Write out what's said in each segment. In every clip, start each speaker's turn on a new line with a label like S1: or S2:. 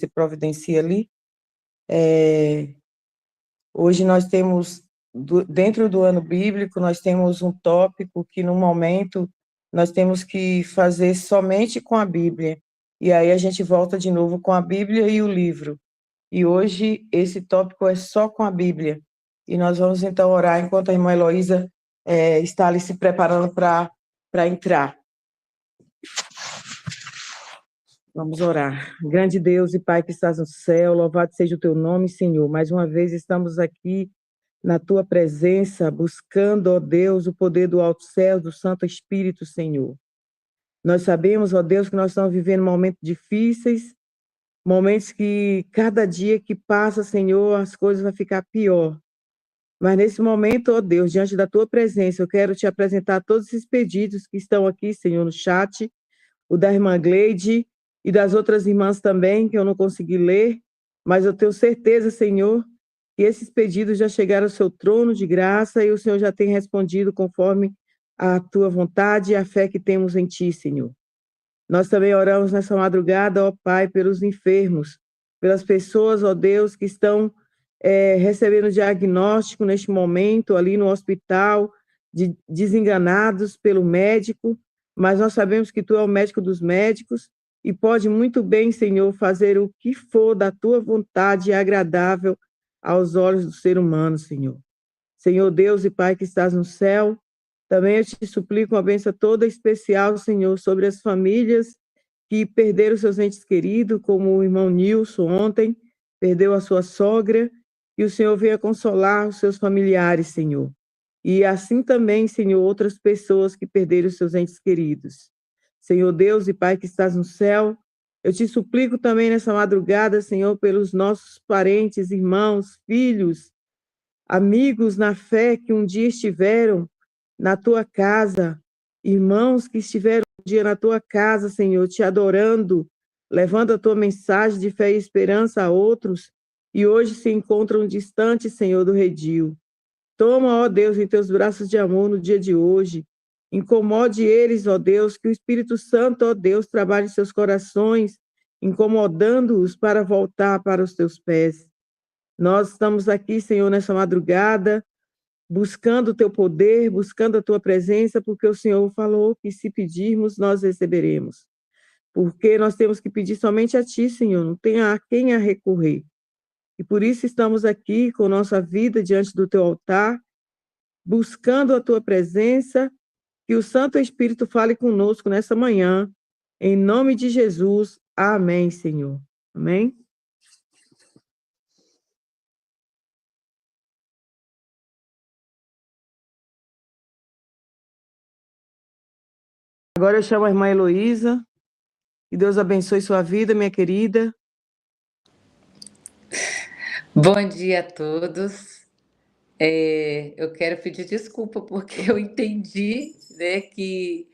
S1: se providencia ali. Hoje nós temos, dentro do ano bíblico, nós temos um tópico que, no momento, nós temos que fazer somente com a Bíblia. E aí a gente volta de novo com a Bíblia e o livro. E hoje esse tópico é só com a Bíblia. E nós vamos então orar enquanto a irmã Heloísa está ali se preparando para entrar. Vamos orar. Grande Deus e Pai que estás no céu, louvado seja o teu nome, Senhor. Mais uma vez estamos aqui na tua presença, buscando, ó Deus, o poder do alto céu, do Santo Espírito, Senhor. Nós sabemos, ó Deus, que nós estamos vivendo momentos difíceis, momentos que cada dia que passa, Senhor, as coisas vão ficar pior. Mas nesse momento, ó Deus, diante da tua presença, eu quero te apresentar todos esses pedidos que estão aqui, Senhor, no chat, o da irmã Gleide e das outras irmãs também, que eu não consegui ler, mas eu tenho certeza, Senhor, que esses pedidos já chegaram ao seu trono de graça e o Senhor já tem respondido conforme a tua vontade e a fé que temos em ti, Senhor. Nós também oramos nessa madrugada, ó Pai, pelos enfermos, pelas pessoas, ó Deus, que estão recebendo diagnóstico neste momento ali no hospital, desenganados pelo médico, mas nós sabemos que tu é o médico dos médicos e pode muito bem, Senhor, fazer o que for da tua vontade agradável aos olhos do ser humano, Senhor. Senhor Deus e Pai que estás no céu, também eu te suplico uma bênção toda especial, Senhor, sobre as famílias que perderam seus entes queridos, como o irmão Nilson ontem, perdeu a sua sogra, e o Senhor venha consolar os seus familiares, Senhor. E assim também, Senhor, outras pessoas que perderam seus entes queridos. Senhor Deus e Pai que estás no céu, eu te suplico também nessa madrugada, Senhor, pelos nossos parentes, irmãos, filhos, amigos na fé que um dia estiveram na tua casa, irmãos que estiveram um dia na tua casa, Senhor, te adorando, levando a tua mensagem de fé e esperança a outros, e hoje se encontram distantes, Senhor, do redil. Toma, ó Deus, em teus braços de amor no dia de hoje. Incomode eles, ó Deus, que o Espírito Santo, ó Deus, trabalhe em seus corações, incomodando-os para voltar para os teus pés. Nós estamos aqui, Senhor, nessa madrugada, buscando o teu poder, buscando a tua presença, porque o Senhor falou que se pedirmos, nós receberemos. Porque nós temos que pedir somente a ti, Senhor, não tem a quem a recorrer. E por isso estamos aqui com nossa vida diante do teu altar, buscando a tua presença, que o Santo Espírito fale conosco nessa manhã, em nome de Jesus. Amém, Senhor. Amém? Agora eu chamo a irmã Heloísa. Que Deus abençoe sua vida, minha querida.
S2: Bom dia a todos. Eu quero pedir desculpa porque eu entendi, né, que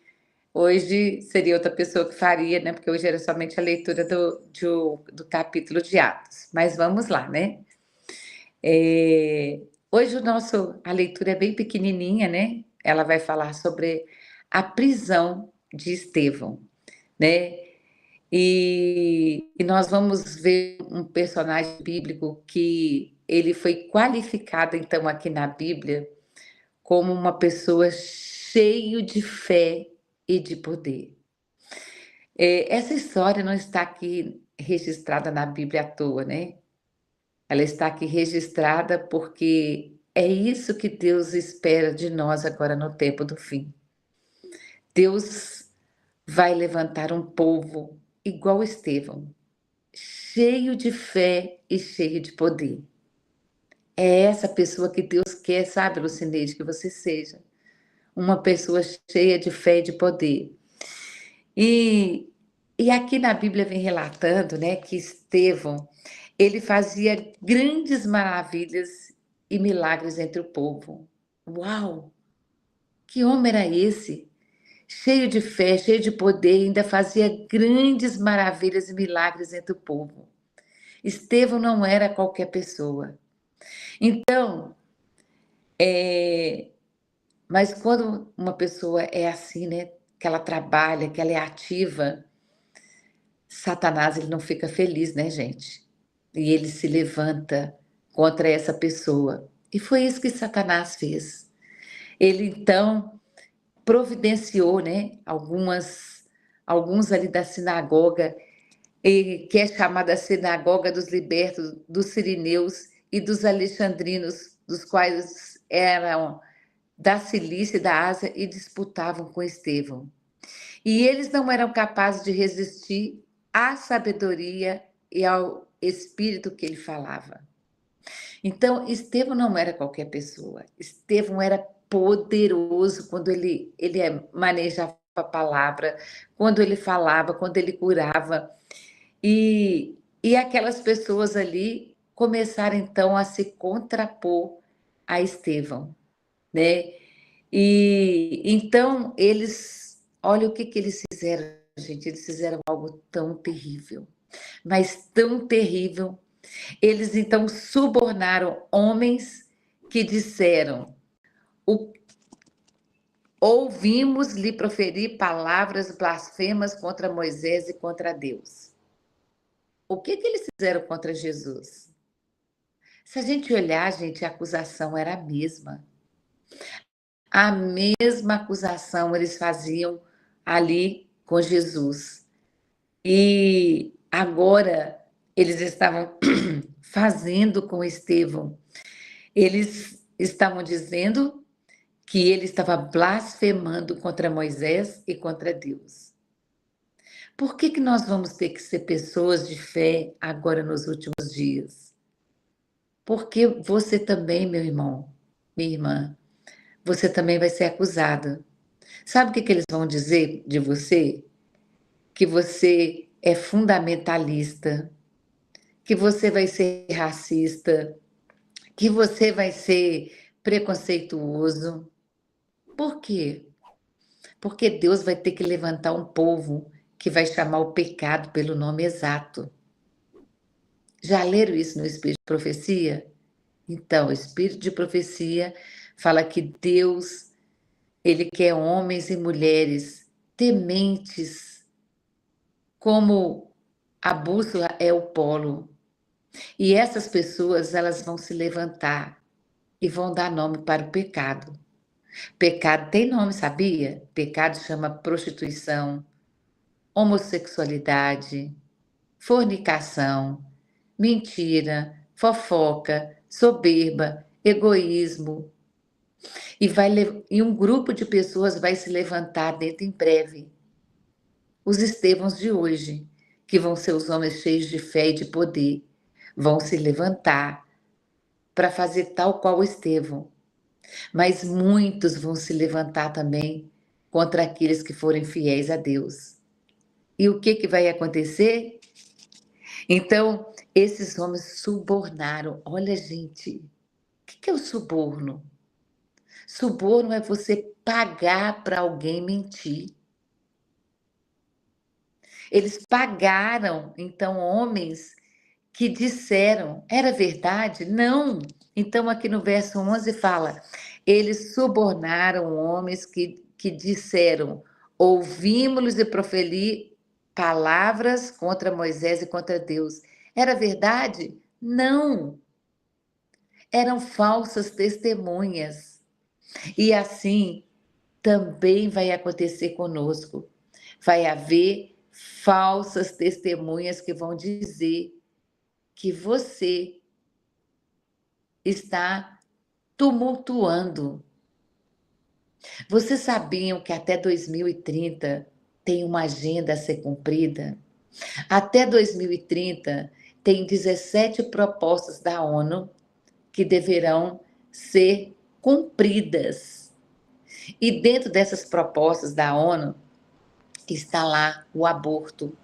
S2: hoje seria outra pessoa que faria, né, porque hoje era somente a leitura do capítulo de Atos. Mas vamos lá, né? Hoje a leitura é bem pequenininha, né? Ela vai falar sobre a prisão de Estevão, né? E nós vamos ver um personagem bíblico que ele foi qualificado, então, aqui na Bíblia, como uma pessoa cheia de fé e de poder. Essa história não está aqui registrada na Bíblia à toa, né? Ela está aqui registrada porque é isso que Deus espera de nós agora no tempo do fim. Deus vai levantar um povo igual Estevão, cheio de fé e cheio de poder. É essa pessoa que Deus quer, sabe, Lucineide, que você seja. Uma pessoa cheia de fé e de poder. E aqui na Bíblia vem relatando, né, que Estevão, ele fazia grandes maravilhas e milagres entre o povo. Uau! Que homem era esse? Cheio de fé, cheio de poder, ainda fazia grandes maravilhas e milagres entre o povo. Estevão não era qualquer pessoa. Então, mas quando uma pessoa é assim, né, que ela trabalha, que ela é ativa, Satanás ele não fica feliz, né, gente? E ele se levanta contra essa pessoa. E foi isso que Satanás fez. Ele então providenciou, né, alguns ali da sinagoga, que é chamada Sinagoga dos Libertos, dos Sirineus e dos Alexandrinos, dos quais eram da Cilícia e da Ásia e disputavam com Estevão. E eles não eram capazes de resistir à sabedoria e ao espírito que ele falava. Então, Estevão não era qualquer pessoa. Estevão era poderoso quando ele manejava a palavra, quando ele falava, quando ele curava. E aquelas pessoas ali começaram então a se contrapor a Estevão, né? E então eles, olha o que eles fizeram, gente, eles fizeram algo tão terrível, mas tão terrível. Eles então subornaram homens que disseram: ouvimos-lhe proferir palavras blasfemas contra Moisés e contra Deus. O que eles fizeram contra Jesus? Se a gente olhar, gente, a acusação era a mesma. A mesma acusação eles faziam ali com Jesus. E agora eles estavam fazendo com Estevão. Eles estavam dizendo que ele estava blasfemando contra Moisés e contra Deus. Por que nós vamos ter que ser pessoas de fé agora nos últimos dias? Porque você também, meu irmão, minha irmã, você também vai ser acusado. Sabe o que eles vão dizer de você? Que você é fundamentalista, que você vai ser racista, que você vai ser preconceituoso. Por quê? Porque Deus vai ter que levantar um povo que vai chamar o pecado pelo nome exato. Já leram isso no Espírito de Profecia? Então, o Espírito de Profecia fala que Deus, ele quer homens e mulheres tementes, como a bússola é o polo. E essas pessoas, elas vão se levantar e vão dar nome para o pecado. Pecado tem nome, sabia? Pecado chama prostituição, homossexualidade, fornicação, mentira, fofoca, soberba, egoísmo. E um grupo de pessoas vai se levantar dentro em breve. Os Estevãos de hoje, que vão ser os homens cheios de fé e de poder, vão se levantar para fazer tal qual Estevão. Mas muitos vão se levantar também contra aqueles que forem fiéis a Deus. E o que vai acontecer? Então, esses homens subornaram. Olha, gente, o que é o suborno? Suborno é você pagar para alguém mentir. Eles pagaram, então, homens que disseram, era verdade? Não. Então, aqui no verso 11 fala, eles subornaram homens que disseram, ouvimos-lhes e proferir palavras contra Moisés e contra Deus. Era verdade? Não. Eram falsas testemunhas. E assim também vai acontecer conosco. Vai haver falsas testemunhas que vão dizer que você está tumultuando. Vocês sabiam que até 2030 tem uma agenda a ser cumprida? Até 2030 tem 17 propostas da ONU que deverão ser cumpridas. E dentro dessas propostas da ONU está lá o aborto.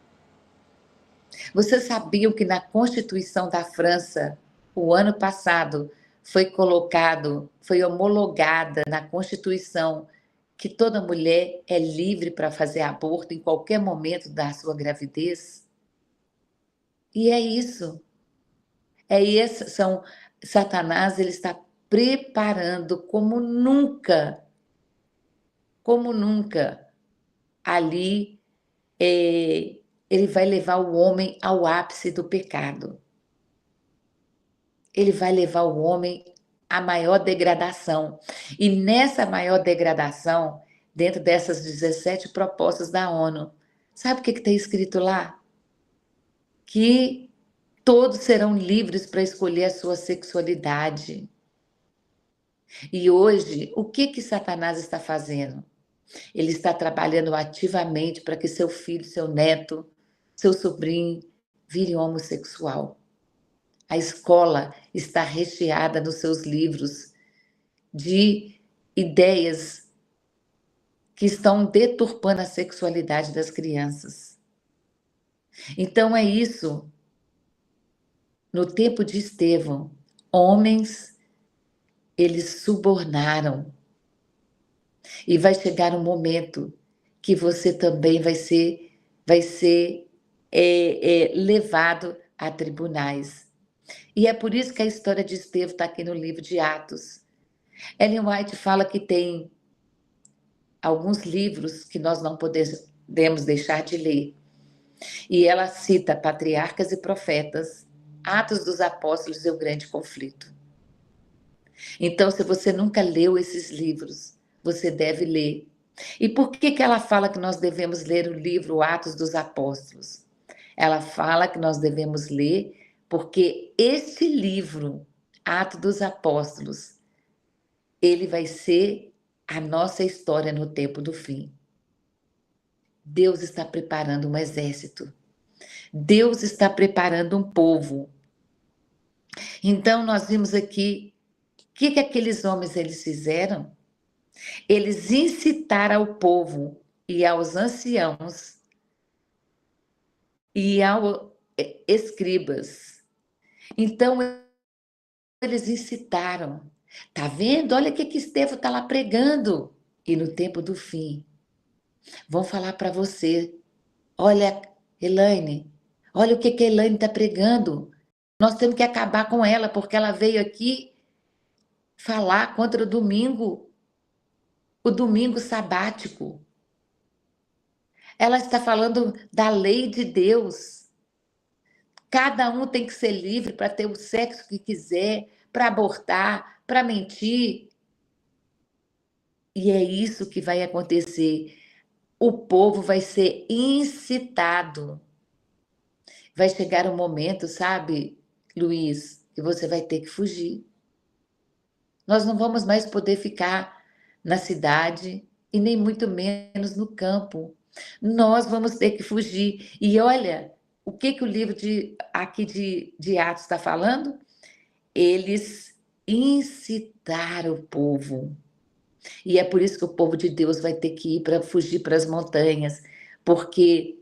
S2: Vocês sabiam que na Constituição da França, o ano passado, foi homologada na Constituição que toda mulher é livre para fazer aborto em qualquer momento da sua gravidez? E é isso. São Satanás, ele está preparando como nunca ali ele vai levar o homem ao ápice do pecado. Ele vai levar o homem à maior degradação. E nessa maior degradação, dentro dessas 17 propostas da ONU, sabe o que está escrito lá? Que todos serão livres para escolher a sua sexualidade. E hoje, o que Satanás está fazendo? Ele está trabalhando ativamente para que seu filho, seu neto, seu sobrinho vire homossexual. A escola está recheada nos seus livros de ideias que estão deturpando a sexualidade das crianças. Então é isso. No tempo de Estevão, homens, eles subornaram. E vai chegar um momento que você também vai ser levado a tribunais. E é por isso que a história de Estevão está aqui no livro de Atos. Ellen White fala que tem alguns livros que nós não podemos deixar de ler. E ela cita Patriarcas e Profetas, Atos dos Apóstolos e o Grande Conflito. Então, se você nunca leu esses livros, você deve ler. E por que ela fala que nós devemos ler o livro Atos dos Apóstolos? Ela fala que nós devemos ler porque este livro, Atos dos Apóstolos, ele vai ser a nossa história no tempo do fim. Deus está preparando um exército. Deus está preparando um povo. Então, nós vimos aqui, o que aqueles homens eles fizeram? Eles incitaram ao povo e aos anciãos e aos escribas. Então, eles incitaram. Tá vendo? Olha o que Estevão está lá pregando. E no tempo do fim, vão falar para você, olha, Elaine, olha o que a Elaine está pregando. Nós temos que acabar com ela, porque ela veio aqui falar contra o domingo sabático. Ela está falando da lei de Deus. Cada um tem que ser livre para ter o sexo que quiser, para abortar, para mentir. E é isso que vai acontecer. O povo vai ser incitado. Vai chegar um momento, sabe, Luiz, que você vai ter que fugir. Nós não vamos mais poder ficar na cidade e nem muito menos no campo. Nós vamos ter que fugir. E olha, o que o livro aqui de Atos está falando? Eles incitaram o povo. E é por isso que o povo de Deus vai ter que ir para fugir para as montanhas, porque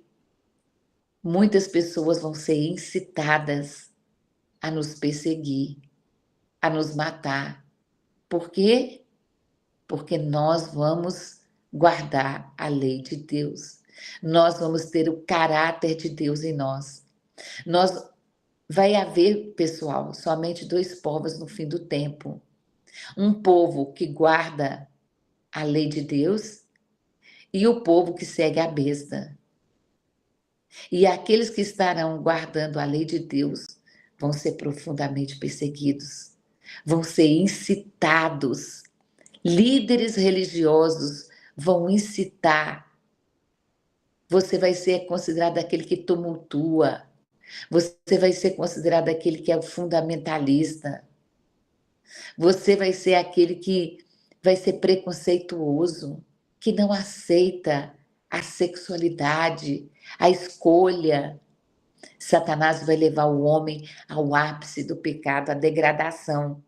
S2: muitas pessoas vão ser incitadas a nos perseguir, a nos matar. Por quê? Porque nós vamos guardar a lei de Deus. Nós vamos ter o caráter de Deus em nós. Vai haver, pessoal, somente 2 povos no fim do tempo. Um povo que guarda a lei de Deus e o povo que segue a besta. E aqueles que estarão guardando a lei de Deus vão ser profundamente perseguidos, vão ser incitados. Líderes religiosos vão incitar. Você vai ser considerado aquele que tumultua. Você vai ser considerado aquele que é o fundamentalista. Você vai ser aquele que vai ser preconceituoso, que não aceita a sexualidade, a escolha. Satanás vai levar o homem ao ápice do pecado, à degradação.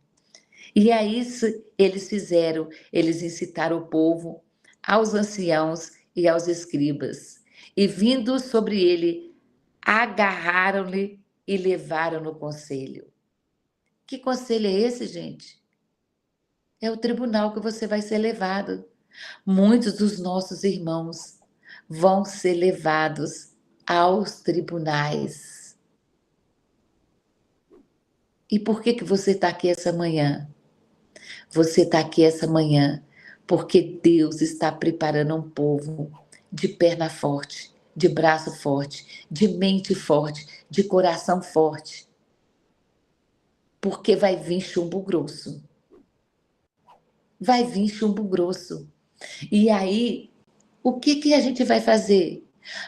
S2: E é isso eles fizeram, eles incitaram o povo, aos anciãos e aos escribas. E vindo sobre ele, agarraram-lhe e levaram no conselho. Que conselho é esse, gente? É o tribunal que você vai ser levado. Muitos dos nossos irmãos vão ser levados aos tribunais. E por que você está aqui essa manhã? Você está aqui essa manhã porque Deus está preparando um povo de perna forte, de braço forte, de mente forte, de coração forte. Porque vai vir chumbo grosso. Vai vir chumbo grosso. E aí, o que que a gente vai fazer?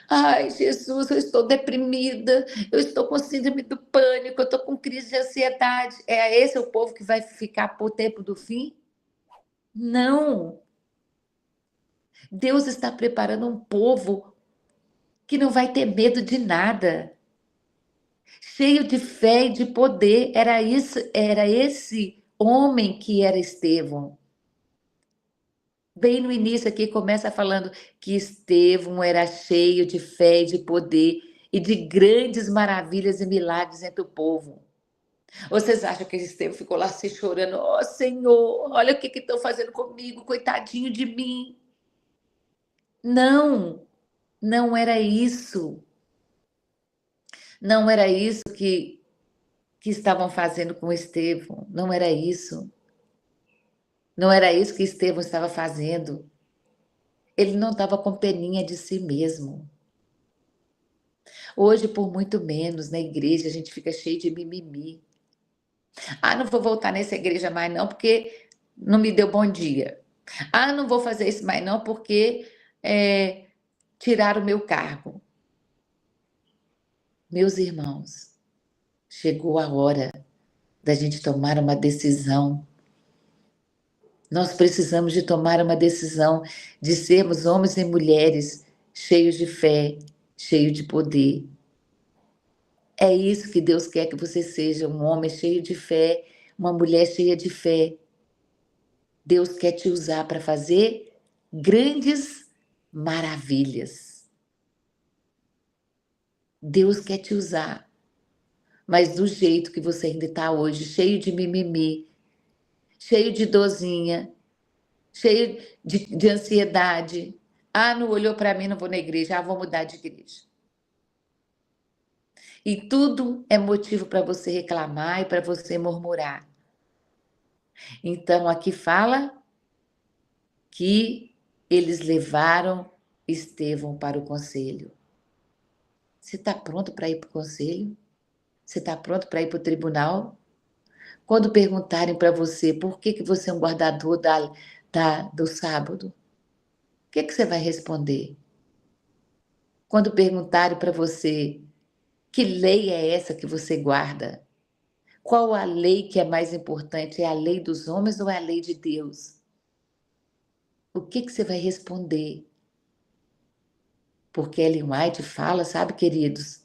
S2: Ai, Jesus, eu estou deprimida, eu estou com síndrome do pânico, eu estou com crise de ansiedade. É esse o povo que vai ficar por tempo do fim? Não. Deus está preparando um povo que não vai ter medo de nada, cheio de fé e de poder. Era isso, era esse homem que era Estevão. Bem no início aqui começa falando que Estevão era cheio de fé e de poder e de grandes maravilhas e milagres entre o povo. Vocês acham que Estevão ficou lá se chorando? Oh, Senhor, olha o que estão fazendo comigo, coitadinho de mim. Não, não era isso. Não era isso que estavam fazendo com Estevão. Não era isso. Não era isso que Estevão estava fazendo. Ele não estava com peninha de si mesmo. Hoje, por muito menos, na igreja, a gente fica cheio de mimimi. Ah, não vou voltar nessa igreja mais não, porque não me deu bom dia. Ah, não vou fazer isso mais não, porque tiraram o meu cargo. Meus irmãos, chegou a hora da gente tomar uma decisão. Nós precisamos de tomar uma decisão de sermos homens e mulheres cheios de fé, cheios de poder. É isso que Deus quer que você seja, um homem cheio de fé, uma mulher cheia de fé. Deus quer te usar para fazer grandes maravilhas. Deus quer te usar, mas do jeito que você ainda está hoje, cheio de mimimi, cheio de dorzinha, cheio de ansiedade. Ah, não olhou para mim, não vou na igreja. Ah, vou mudar de igreja. E tudo é motivo para você reclamar e para você murmurar. Então, aqui fala que eles levaram Estevão para o conselho. Você está pronto para ir para o conselho? Você está pronto para ir para o tribunal? Quando perguntarem para você por que você é um guardador do sábado, o que você vai responder? Quando perguntarem para você que lei é essa que você guarda? Qual a lei que é mais importante? É a lei dos homens ou é a lei de Deus? O que você vai responder? Porque Ellen White fala, sabe, queridos,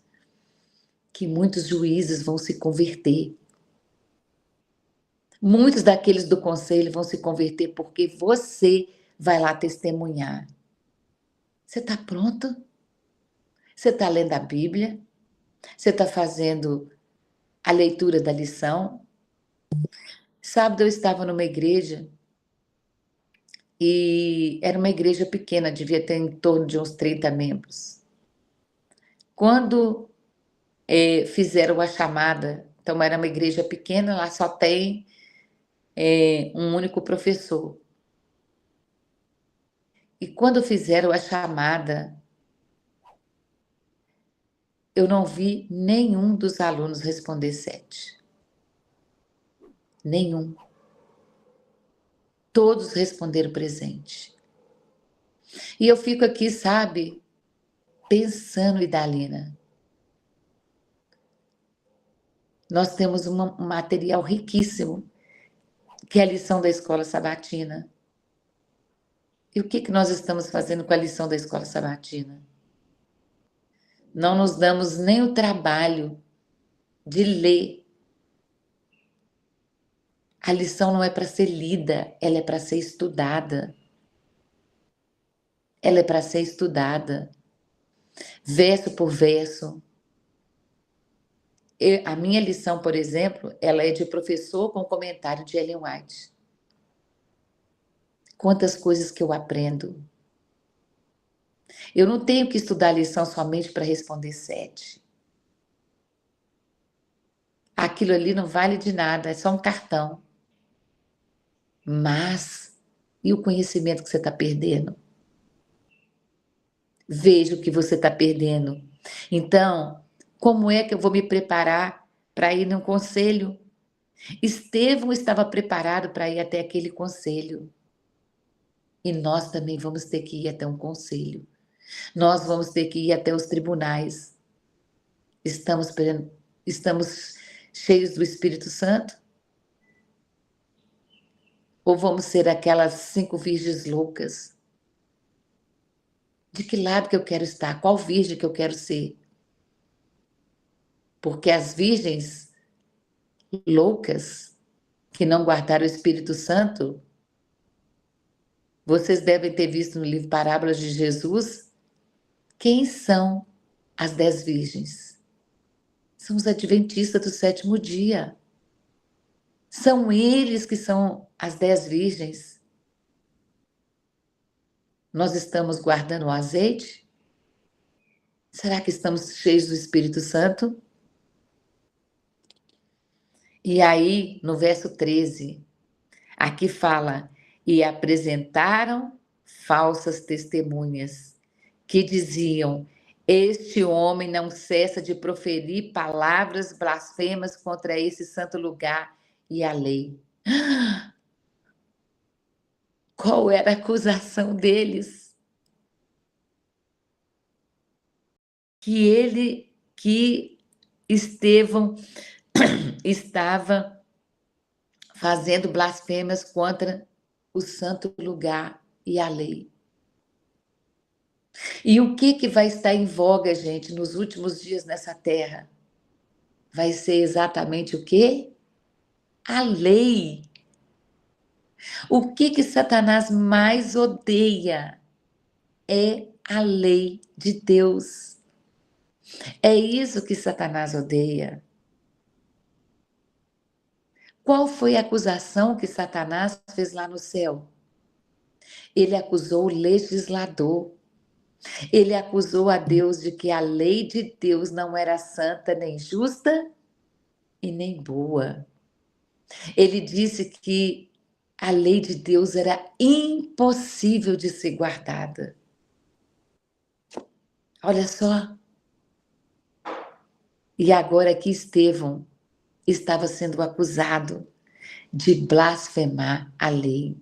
S2: que muitos juízes vão se converter. Muitos daqueles do conselho vão se converter porque você vai lá testemunhar. Você está pronto? Você está lendo a Bíblia? Você está fazendo a leitura da lição? Sábado eu estava numa igreja e era uma igreja pequena, devia ter em torno de uns 30 membros. Quando fizeram a chamada, então era uma igreja pequena, lá só tem um único professor. E quando fizeram a chamada, eu não vi nenhum dos alunos responder 7. Nenhum. Todos responderam presente. E eu fico aqui, sabe, pensando, Idalina. Nós temos um material riquíssimo, que é a lição da escola sabatina. E o que nós estamos fazendo com a lição da escola sabatina? Não nos damos nem o trabalho de ler. A lição não é para ser lida, ela é para ser estudada. Ela é para ser estudada, verso por verso. A minha lição, por exemplo, ela é de professor com comentário de Ellen White. Quantas coisas que eu aprendo. Eu não tenho que estudar a lição somente para responder 7. Aquilo ali não vale de nada, é só um cartão. Mas, e o conhecimento que você está perdendo? veja o que você está perdendo. Então, como é que eu vou me preparar para ir num conselho? Estevão estava preparado para ir até aquele conselho. E nós também vamos ter que ir até um conselho. Nós vamos ter que ir até os tribunais. Estamos cheios do Espírito Santo? Ou vamos ser aquelas 5 virgens loucas? De que lado que eu quero estar? Qual virgem que eu quero ser? Porque as virgens loucas que não guardaram o Espírito Santo, vocês devem ter visto no livro Parábolas de Jesus, quem são as 10 virgens? São os adventistas do 7º dia. São eles que são as 10 virgens. Nós estamos guardando o azeite? Será que estamos cheios do Espírito Santo? E aí, no verso 13, aqui fala: e apresentaram falsas testemunhas, que diziam: este homem não cessa de proferir palavras blasfemas contra esse santo lugar e a lei. Qual era a acusação deles? Que Estevão estava fazendo blasfêmias contra o santo lugar e a lei. E o que vai estar em voga, gente, nos últimos dias nessa terra? Vai ser exatamente o quê? A lei. O que Satanás mais odeia é a lei de Deus. É isso que Satanás odeia. Qual foi a acusação que Satanás fez lá no céu? Ele acusou o legislador. Ele acusou a Deus de que a lei de Deus não era santa, nem justa e nem boa. Ele disse que a lei de Deus era impossível de ser guardada. Olha só. E agora que Estevão estava sendo acusado de blasfemar a lei.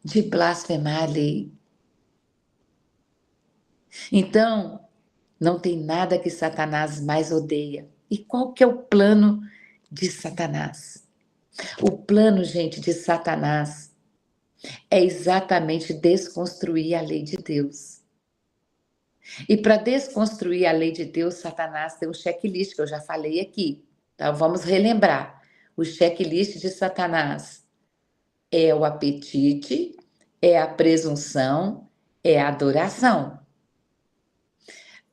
S2: De blasfemar a lei. Então, não tem nada que Satanás mais odeia. E qual que é o plano de Satanás? O plano, gente, de Satanás é exatamente desconstruir a lei de Deus. E para desconstruir a lei de Deus, Satanás tem um checklist que eu já falei aqui. Então, vamos relembrar. O checklist de Satanás é o apetite, é a presunção, é a adoração.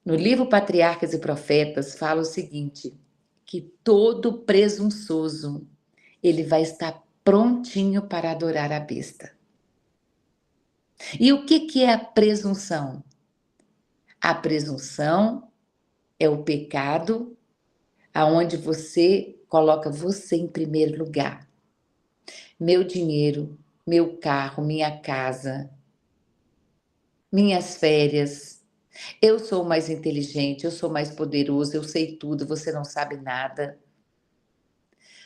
S2: No livro Patriarcas e Profetas fala o seguinte, que todo presunçoso, ele vai estar prontinho para adorar a besta. E o que é a presunção? A presunção é o pecado aonde você coloca você em primeiro lugar. Meu dinheiro, meu carro, minha casa, minhas férias. Eu sou mais inteligente, eu sou mais poderoso, eu sei tudo, você não sabe nada.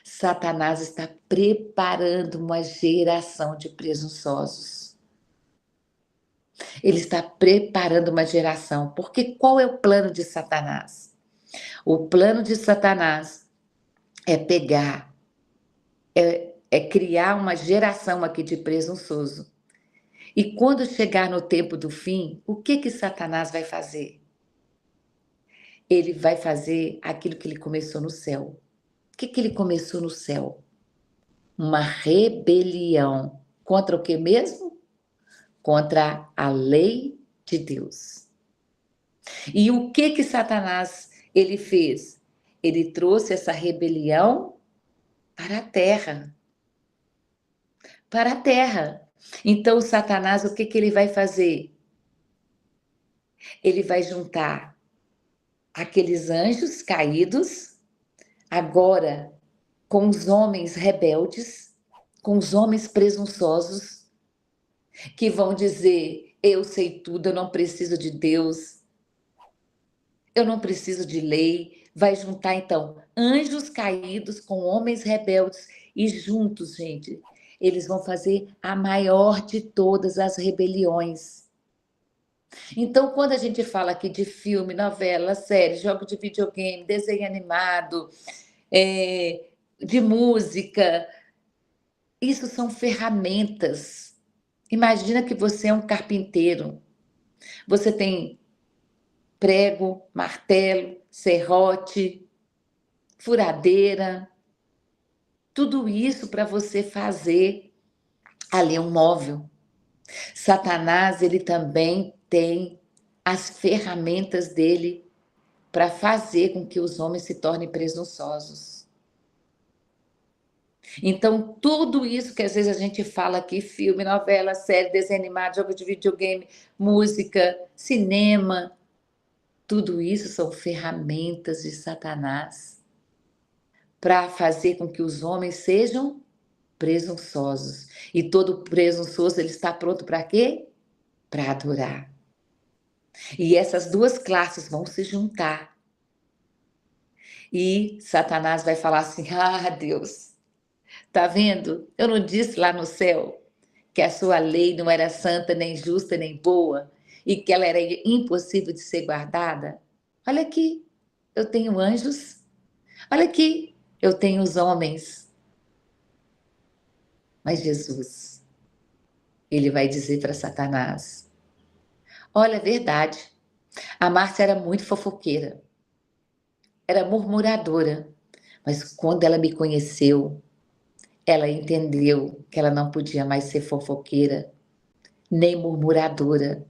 S2: Satanás está preparando uma geração de presunçosos. Ele está preparando uma geração, porque qual é o plano de Satanás? O plano de Satanás é pegar, é criar uma geração aqui de presunçoso. E quando chegar no tempo do fim, o que Satanás vai fazer? Ele vai fazer aquilo que ele começou no céu. O que ele começou no céu? Uma rebelião. Contra o que mesmo? Contra a lei de Deus. E o que Satanás ele fez? Ele trouxe essa rebelião para a terra. Para a terra. Então, Satanás, o que ele vai fazer? Ele vai juntar aqueles anjos caídos, agora com os homens rebeldes, com os homens presunçosos, que vão dizer: eu sei tudo, eu não preciso de Deus, eu não preciso de lei. Vai juntar, então, anjos caídos com homens rebeldes e juntos, gente, eles vão fazer a maior de todas as rebeliões. Então, quando a gente fala aqui de filme, novela, série, jogo de videogame, desenho animado, de música, isso são ferramentas. Imagina que você é um carpinteiro. Você tem prego, martelo, serrote, furadeira, tudo isso para você fazer ali um móvel. Satanás, ele também tem as ferramentas dele para fazer com que os homens se tornem presunçosos. Então, tudo isso que às vezes a gente fala aqui, filme, novela, série, desenho animado, jogo de videogame, música, cinema, tudo isso são ferramentas de Satanás para fazer com que os homens sejam presunçosos. E todo presunçoso, ele está pronto para quê? Para adorar. E essas duas classes vão se juntar. E Satanás vai falar assim: ah, Deus, tá vendo? Eu não disse lá no céu que a sua lei não era santa, nem justa, nem boa, e que ela era impossível de ser guardada? Olha aqui, eu tenho anjos. Olha aqui, eu tenho os homens. Mas Jesus, ele vai dizer para Satanás: olha, é verdade, a Márcia era muito fofoqueira, era murmuradora, mas quando ela me conheceu, ela entendeu que ela não podia mais ser fofoqueira, nem murmuradora.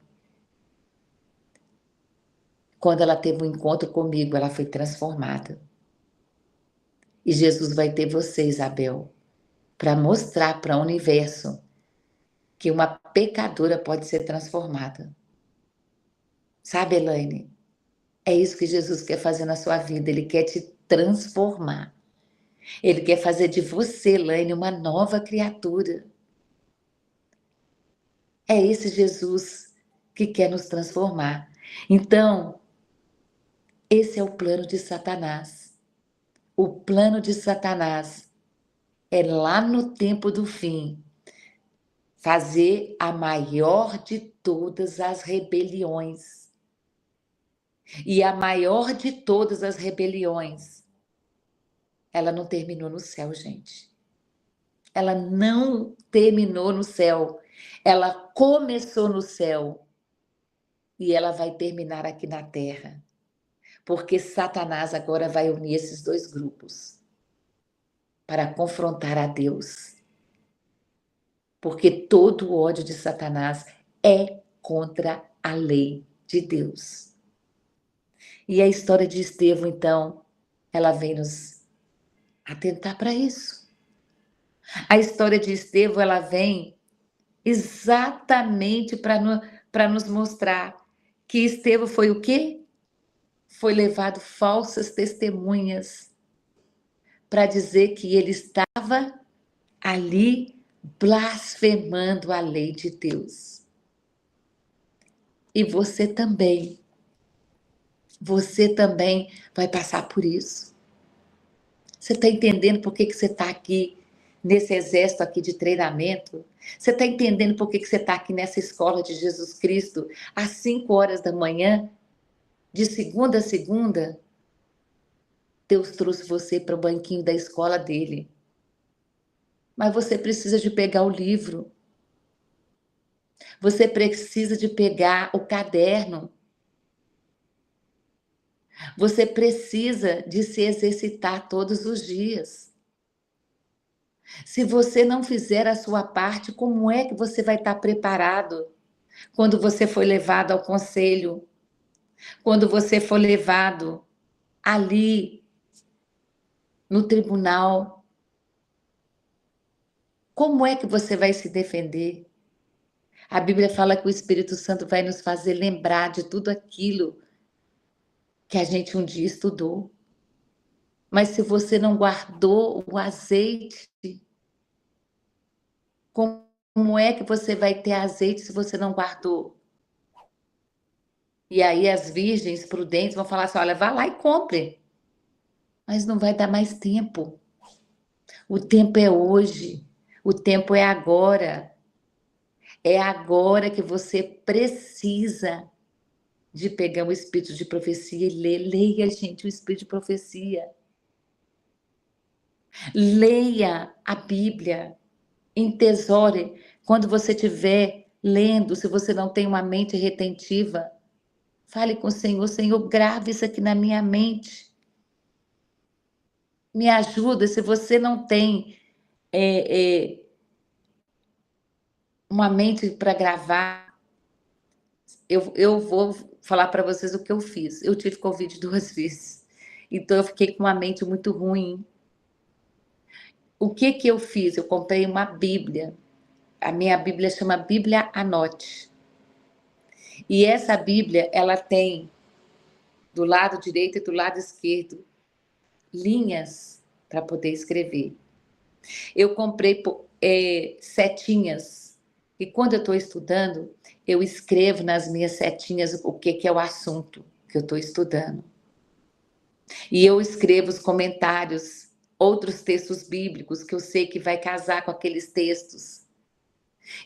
S2: Quando ela teve um encontro comigo, ela foi transformada. E Jesus vai ter você, Isabel, para mostrar para o universo que uma pecadora pode ser transformada. Sabe, Elaine? É isso que Jesus quer fazer na sua vida. Ele quer te transformar. Ele quer fazer de você, Elaine, uma nova criatura. É esse Jesus que quer nos transformar. Então, esse é o plano de Satanás. O plano de Satanás é lá no tempo do fim fazer a maior de todas as rebeliões. E a maior de todas as rebeliões, ela não terminou no céu, gente. Ela não terminou no céu. Ela começou no céu e ela vai terminar aqui na terra. Porque Satanás agora vai unir esses dois grupos para confrontar a Deus. Porque todo o ódio de Satanás é contra a lei de Deus. E a história de Estevão, então, ela vem nos atentar para isso. A história de Estevão, ela vem exatamente para nos mostrar que Estevão foi o quê? Foi levado falsas testemunhas para dizer que ele estava ali blasfemando a lei de Deus. E você também vai passar por isso. Você está entendendo por que você está aqui nesse exército aqui de treinamento? Você está entendendo por que você está aqui nessa escola de Jesus Cristo às 5 horas da manhã, de segunda a segunda? Deus trouxe você para o banquinho da escola dele. Mas você precisa de pegar o livro. Você precisa de pegar o caderno. Você precisa de se exercitar todos os dias. Se você não fizer a sua parte, como é que você vai estar preparado quando você for levado ao conselho? Quando você for levado ali no tribunal? Como é que você vai se defender? A Bíblia fala que o Espírito Santo vai nos fazer lembrar de tudo aquilo que a gente um dia estudou. Mas se você não guardou o azeite, como é que você vai ter azeite se você não guardou? E aí as virgens prudentes vão falar assim: olha, vá lá e compre, mas não vai dar mais tempo. O tempo é hoje, o tempo é agora. É agora que você precisa de pegar o espírito de profecia e ler. Leia, gente, o espírito de profecia. Leia a Bíblia, entesoure. Quando você estiver lendo, se você não tem uma mente retentiva, fale com o Senhor: Senhor, grave isso aqui na minha mente. Me ajuda. Se você não tem uma mente para gravar, eu vou falar para vocês o que eu fiz. Eu tive Covid 2 vezes, então eu fiquei com uma mente muito ruim. O que que eu fiz? Eu comprei uma Bíblia. A minha Bíblia chama Bíblia Anote. E essa Bíblia, ela tem do lado direito e do lado esquerdo linhas para poder escrever. Eu comprei setinhas. E quando eu estou estudando, eu escrevo nas minhas setinhas o que é o assunto que eu estou estudando. E eu escrevo os comentários, outros textos bíblicos que eu sei que vai casar com aqueles textos.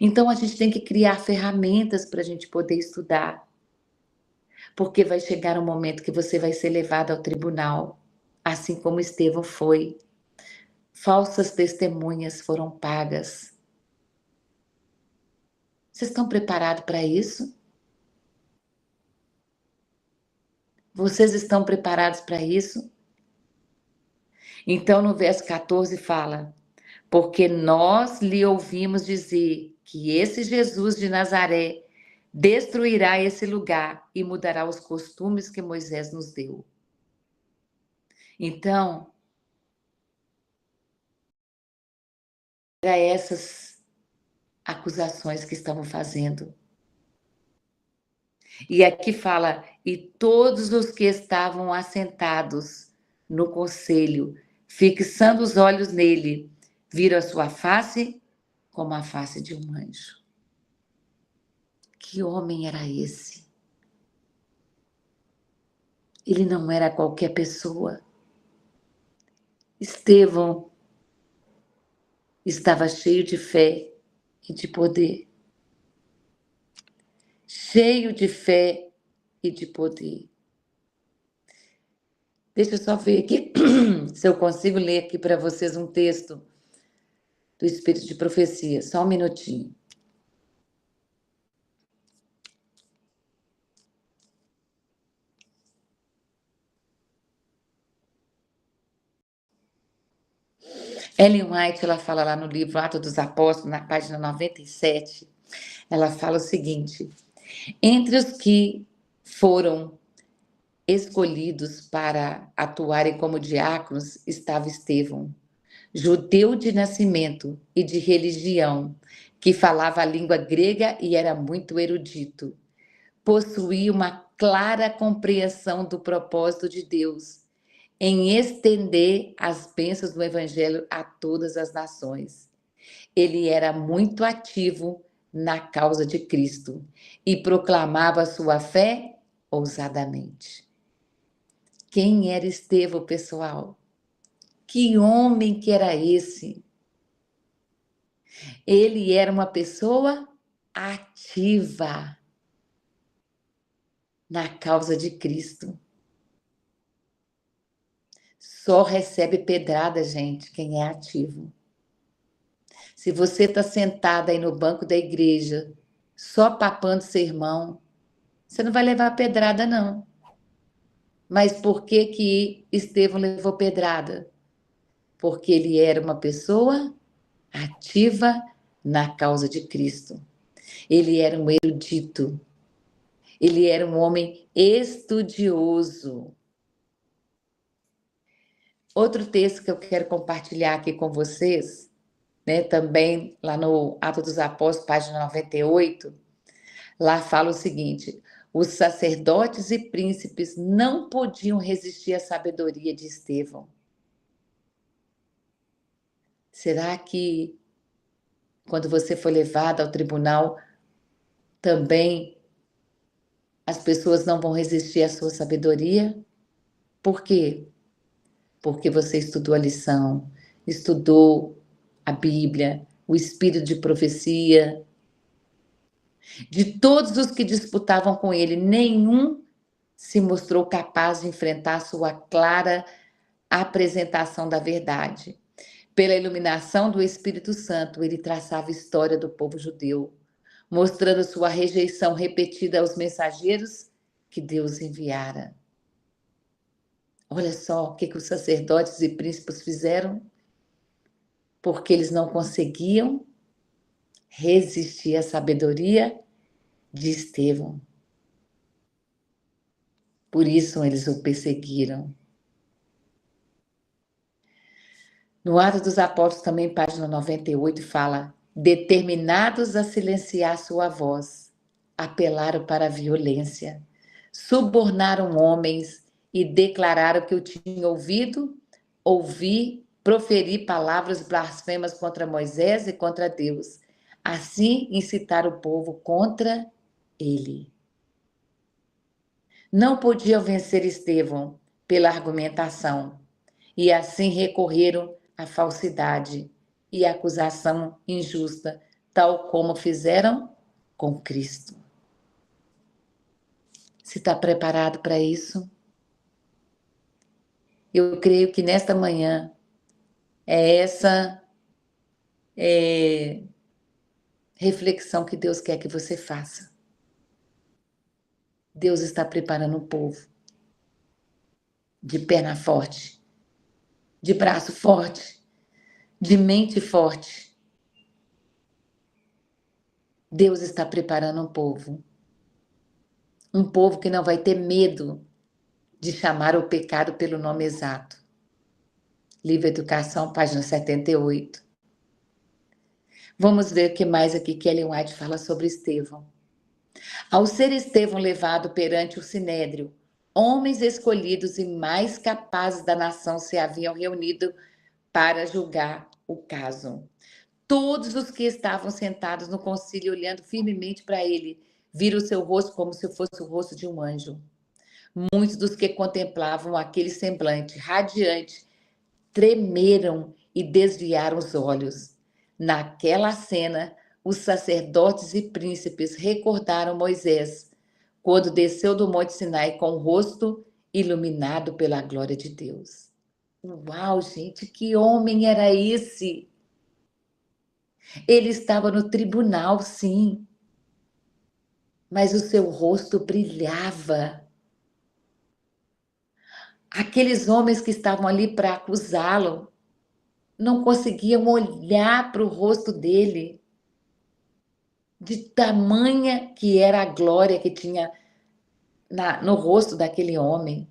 S2: Então a gente tem que criar ferramentas para a gente poder estudar. Porque vai chegar um momento que você vai ser levado ao tribunal, assim como Estevão foi. Falsas testemunhas foram pagas. Vocês estão preparados para isso? Vocês estão preparados para isso? Então, no verso 14 fala: porque nós lhe ouvimos dizer que esse Jesus de Nazaré destruirá esse lugar e mudará os costumes que Moisés nos deu. Então, era essas acusações que estavam fazendo. E aqui fala: e todos os que estavam assentados no conselho, fixando os olhos nele, viram a sua face como a face de um anjo. Que homem era esse? Ele não era qualquer pessoa. Estevão estava cheio de fé e de poder. Cheio de fé e de poder. Deixa eu só ver aqui se eu consigo ler aqui para vocês um texto do Espírito de Profecia. Só um minutinho. Ellen White, ela fala lá no livro Atos dos Apóstolos, na página 97, ela fala o seguinte: entre os que foram escolhidos para atuarem como diáconos estava Estevão, judeu de nascimento e de religião, que falava a língua grega e era muito erudito. Possuía uma clara compreensão do propósito de Deus em estender as bênçãos do Evangelho a todas as nações. Ele era muito ativo na causa de Cristo e proclamava sua fé ousadamente. Quem era Estevão, pessoal? Que homem que era esse? Ele era uma pessoa ativa na causa de Cristo. Só recebe pedrada, gente, quem é ativo. Se você está sentada aí no banco da igreja, só papando sermão, você não vai levar pedrada, não. Mas por que que Estevão levou pedrada? Porque ele era uma pessoa ativa na causa de Cristo. Ele era um erudito. Ele era um homem estudioso. Outro texto que eu quero compartilhar aqui com vocês, né, também lá no Atos dos Apóstolos, página 98, lá fala o seguinte: os sacerdotes e príncipes não podiam resistir à sabedoria de Estevão. Será que quando você foi levado ao tribunal, também as pessoas não vão resistir à sua sabedoria. Por quê? Porque você estudou a lição, estudou a Bíblia, o espírito de profecia. De todos os que disputavam com ele, nenhum se mostrou capaz de enfrentar sua clara apresentação da verdade. Pela iluminação do Espírito Santo, ele traçava a história do povo judeu, mostrando sua rejeição repetida aos mensageiros que Deus enviara. Olha só o que os sacerdotes e príncipes fizeram, porque eles não conseguiam resistir à sabedoria de Estevão. Por isso eles o perseguiram. No Atos dos Apóstolos, também, página 98, fala: determinados a silenciar sua voz, apelaram para a violência, subornaram homens e declararam que eu tinha ouvi proferir palavras blasfemas contra Moisés e contra Deus. Assim, incitaram o povo contra ele. Não podiam vencer Estevão pela argumentação, e assim recorreram à falsidade e à acusação injusta, tal como fizeram com Cristo. Você está preparado para isso? Eu creio que nesta manhã é essa reflexão que Deus quer que você faça. Deus está preparando um povo de perna forte, de braço forte, de mente forte. Deus está preparando um povo que não vai ter medo de chamar o pecado pelo nome exato. Livro Educação, página 78. Vamos ver o que mais aqui que Ellen White fala sobre Estevão. Ao ser Estevão levado perante o Sinédrio, homens escolhidos e mais capazes da nação se haviam reunido para julgar o caso. Todos os que estavam sentados no concílio, olhando firmemente para ele, viram o seu rosto como se fosse o rosto de um anjo. Muitos dos que contemplavam aquele semblante radiante tremeram e desviaram os olhos. Naquela cena, os sacerdotes e príncipes recordaram Moisés, quando desceu do Monte Sinai com o rosto iluminado pela glória de Deus. Uau, gente, que homem era esse? Ele estava no tribunal, sim, mas o seu rosto brilhava. Aqueles homens que estavam ali para acusá-lo não conseguiam olhar para o rosto dele, de tamanha que era a glória que tinha no rosto daquele homem.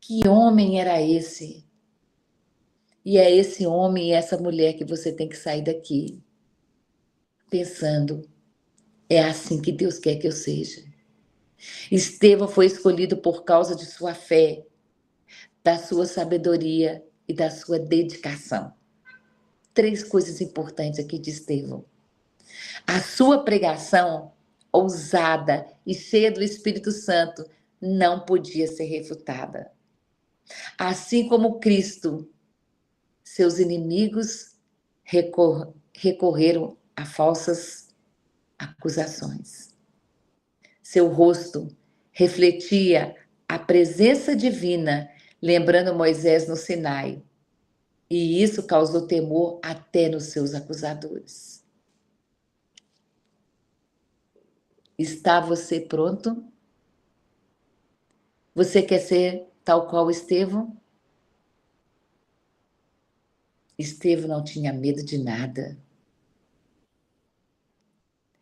S2: Que homem era esse? E é esse homem e essa mulher que você tem que sair daqui pensando: é assim que Deus quer que eu seja. Estevão foi escolhido por causa de sua fé, da sua sabedoria e da sua dedicação. 3 coisas importantes aqui de Estevão. A sua pregação, ousada e cheia do Espírito Santo, não podia ser refutada. Assim como Cristo, seus inimigos recorreram a falsas acusações. Seu rosto refletia a presença divina, lembrando Moisés no Sinai. E isso causou temor até nos seus acusadores. Está você pronto? Você quer ser tal qual Estevão? Estevão não tinha medo de nada.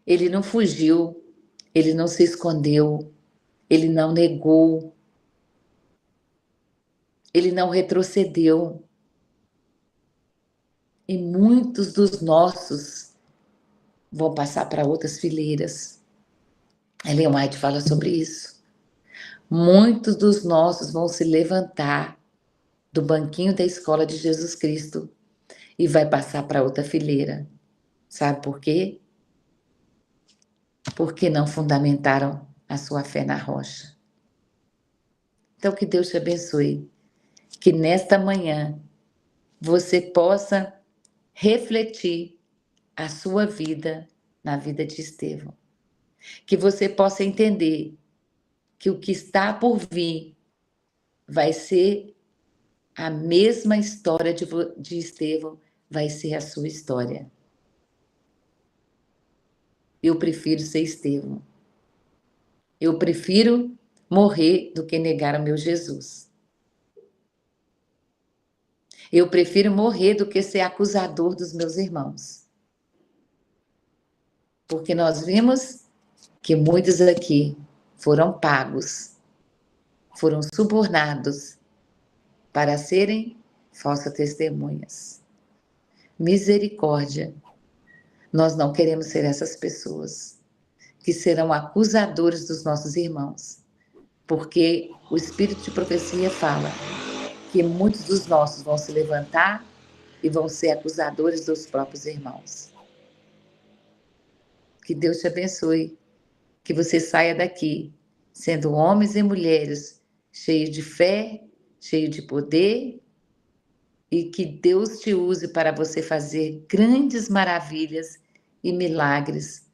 S2: Ele não fugiu, ele não se escondeu, ele não negou, ele não retrocedeu. E muitos dos nossos vão passar para outras fileiras. Ellen White fala sobre isso. Muitos dos nossos vão se levantar do banquinho da escola de Jesus Cristo e vai passar para outra fileira. Sabe por quê? porque não fundamentaram a sua fé na rocha. Então, que Deus te abençoe, que nesta manhã você possa refletir a sua vida na vida de Estevão. Que você possa entender que o que está por vir vai ser a mesma história de Estevão, vai ser a sua história. Eu prefiro ser Estevão. Eu prefiro morrer do que negar o meu Jesus. Eu prefiro morrer do que ser acusador dos meus irmãos. Porque nós vimos que muitos aqui foram pagos, foram subornados para serem falsas testemunhas. Misericórdia. Nós não queremos ser essas pessoas que serão acusadores dos nossos irmãos, porque o Espírito de profecia fala que muitos dos nossos vão se levantar e vão ser acusadores dos próprios irmãos. Que Deus te abençoe, que você saia daqui sendo homens e mulheres cheios de fé, cheios de poder, e que Deus te use para você fazer grandes maravilhas e milagres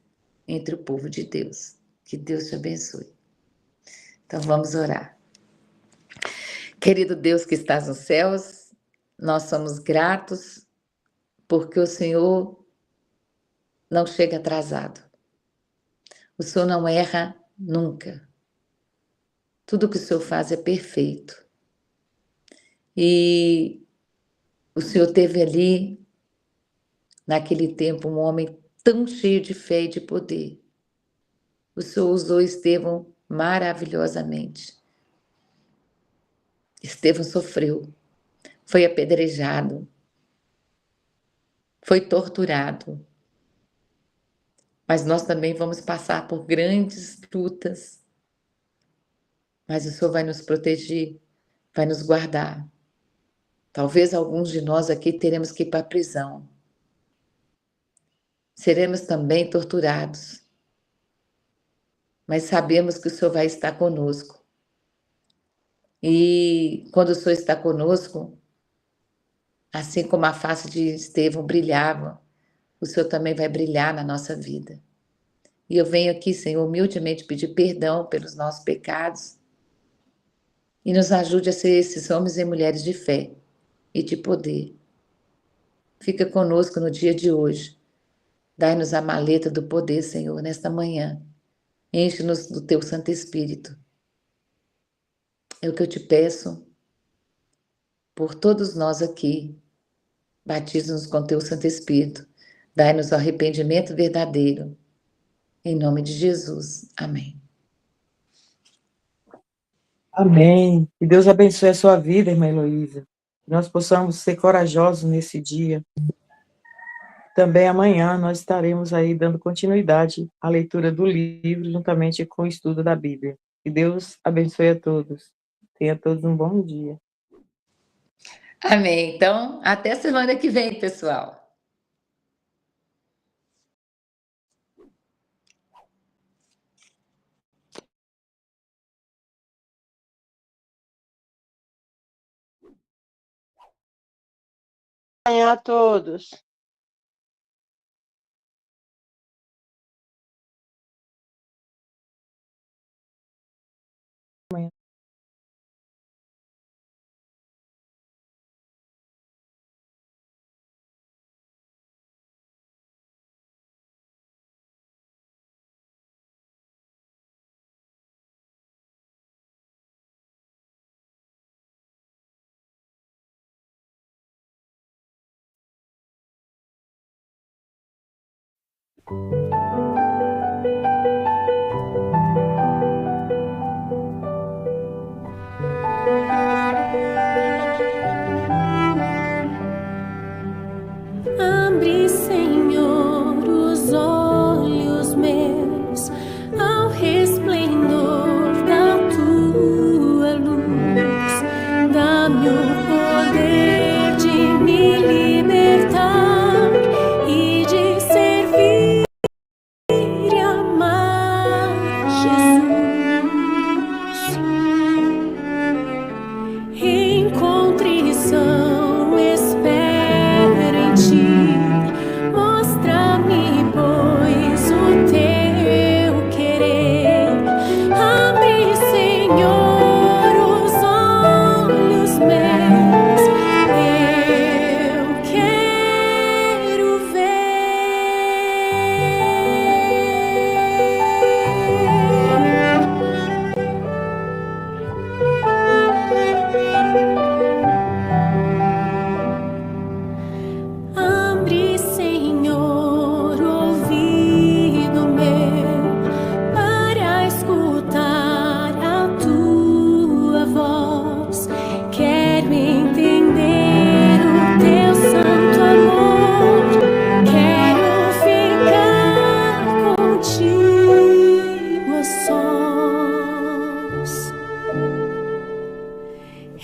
S2: entre o povo de Deus. Que Deus te abençoe. Então vamos orar. Querido Deus que estás nos céus, nós somos gratos porque o Senhor não chega atrasado. O Senhor não erra nunca. Tudo que o Senhor faz é perfeito. E o Senhor teve ali, naquele tempo, um homem tão cheio de fé e de poder. O Senhor usou Estevão maravilhosamente. Estevão sofreu, foi apedrejado, foi torturado. Mas nós também vamos passar por grandes lutas. Mas o Senhor vai nos proteger, vai nos guardar. Talvez alguns de nós aqui teremos que ir para a prisão. Seremos também torturados. Mas sabemos que o Senhor vai estar conosco. E quando o Senhor está conosco, assim como a face de Estevão brilhava, o Senhor também vai brilhar na nossa vida. E eu venho aqui, Senhor, humildemente pedir perdão pelos nossos pecados e nos ajude a ser esses homens e mulheres de fé e de poder. Fica conosco no dia de hoje. Dai-nos a maleta do poder, Senhor, nesta manhã. Enche-nos do Teu Santo Espírito. É o que eu te peço por todos nós aqui. Batiza-nos com Teu Santo Espírito. Dai-nos o arrependimento verdadeiro. Em nome de Jesus. Amém.
S1: Amém. Que Deus abençoe a sua vida, irmã Heloísa. Que nós possamos ser corajosos nesse dia. Também amanhã nós estaremos aí dando continuidade à leitura do livro, juntamente com o estudo da Bíblia. Que Deus abençoe a todos. Tenha todos um bom dia.
S2: Amém. Então, até semana que vem, pessoal.
S3: Amanhã a todos.
S1: Amanhã.
S4: Abre, Senhor, os olhos meus ao resplendor da tua luz. Dá-me o poder de me libertar.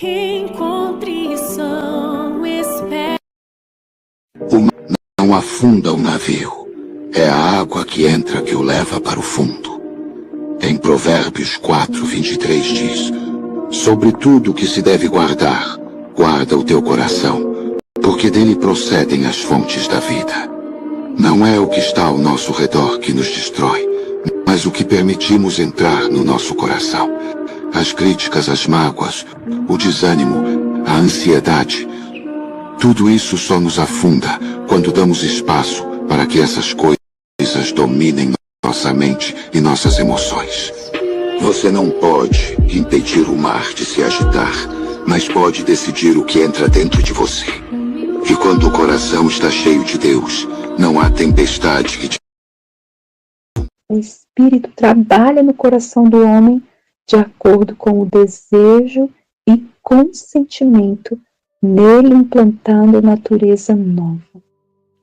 S4: em contrição espera.
S3: O mar não afunda o navio. É a água que entra que o leva para o fundo. Em Provérbios 4:23 diz: sobre tudo o que se deve guardar, guarda o teu coração, porque dele procedem as fontes da vida. Não é o que está ao nosso redor que nos destrói, mas o que permitimos entrar no nosso coração. As críticas, as mágoas, o desânimo, a ansiedade. Tudo isso só nos afunda quando damos espaço para que essas coisas dominem nossa mente e nossas emoções. Você não pode impedir o mar de se agitar, mas pode decidir o que entra dentro de você. E quando o coração está cheio de Deus, não há tempestade que te...
S5: O Espírito trabalha no coração do homem de acordo com o desejo e consentimento nele, implantando natureza nova.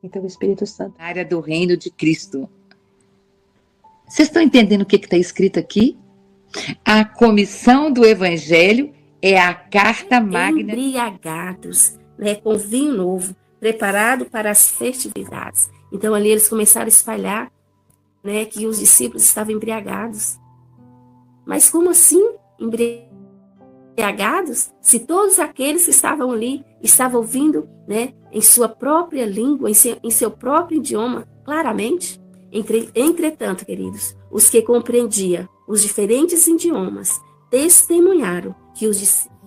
S5: Então o Espírito Santo...
S2: Na área do reino de Cristo. Vocês estão entendendo o que está escrito aqui? A comissão do Evangelho é a carta magna.
S6: Embriagados, né, com vinho novo, preparado para as festividades. Então ali eles começaram a espalhar, né, que os discípulos estavam embriagados. Mas como assim embriagados? Se todos aqueles que estavam ali estavam ouvindo, né, em sua própria língua, em seu próprio idioma, claramente. Entretanto, queridos, os que compreendiam os diferentes idiomas testemunharam que os discípulos...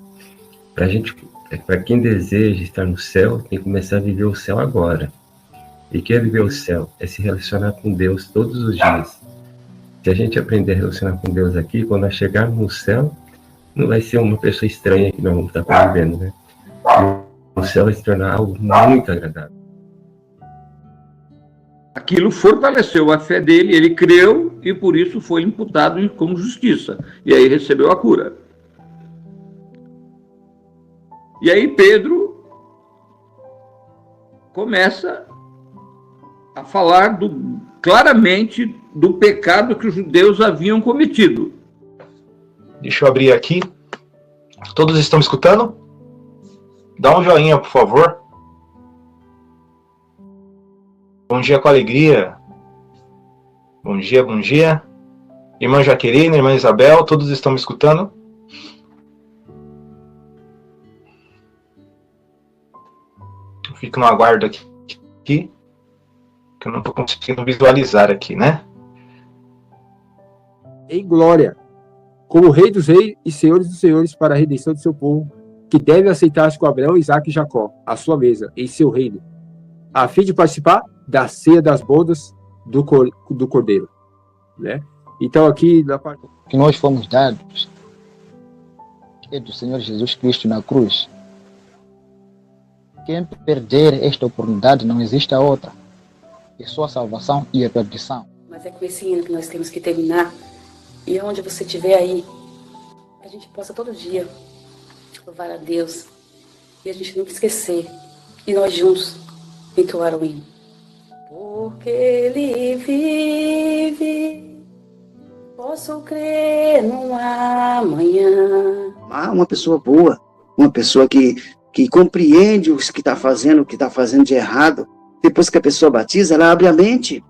S7: Para quem deseja estar no céu, tem que começar a viver o céu agora. E quer viver o céu? É se relacionar com Deus todos os dias. Se a gente aprender a relacionar com Deus aqui, quando nós chegarmos no céu, não vai ser uma pessoa estranha que nós vamos estar convivendo, né? O céu vai se tornar algo muito agradável.
S8: Aquilo fortaleceu a fé dele, ele creu e por isso foi imputado como justiça. E aí recebeu a cura. E aí Pedro começa a falar claramente do pecado que os judeus haviam cometido.
S9: Deixa eu abrir aqui. Todos estão me escutando? Dá um joinha, por favor. Bom dia com alegria. Bom dia, bom dia. Irmã Jaqueline, irmã Isabel, todos estão me escutando? Eu fico no aguardo aqui, que eu não estou conseguindo visualizar aqui, né?
S10: Em glória, como Rei dos Reis e Senhores dos Senhores, para a redenção do seu povo, que deve aceitar-se com Abraão, Isaque e Jacó, a sua mesa, em seu reino, a fim de participar da ceia das bodas do Cordeiro, né? Então aqui na parte
S11: que nós fomos dados é do Senhor Jesus Cristo na cruz. Quem perder esta oportunidade, não existe a outra. É só a salvação e a perdição.
S6: Mas é com esse hino que nós temos que terminar. E onde você estiver aí, a gente possa todo dia louvar a Deus e a gente nunca esquecer. E nós juntos entoar o hino. Porque Ele vive, posso crer no amanhã.
S12: Uma pessoa boa, uma pessoa que compreende o que está fazendo de errado. Depois que a pessoa batiza, ela abre a mente.